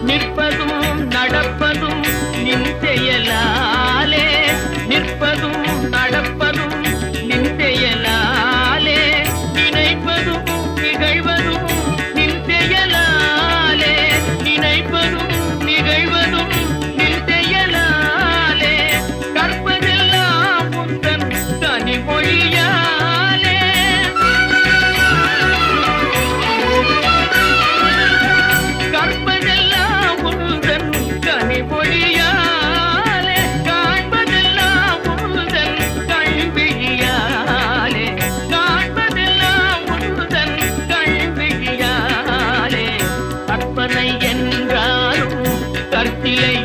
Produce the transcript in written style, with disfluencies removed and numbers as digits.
நிற்பதும் நடப்பதும் நின் செயலாலே, நிற்பதும் நடப்பதும் நின் செயலாலே, நினைப்பதும் நிகழ்வதும் நின் செயலாலே, நினைப்பதும் நிகழ்வதும் நின் செயலாலே, கற்பதெல்லாம் உந்தன் கனிமொழியாலே, கற்பதெல்லாம் உந்தன் கனிமொழியாலே, காண்பதெல்லாம் உந்தன் கண்விழியாலே, காண்பதெல்லாம் உந்தன் கண்விழியாலே, கற்பனை என்றாலும் கற்சிலை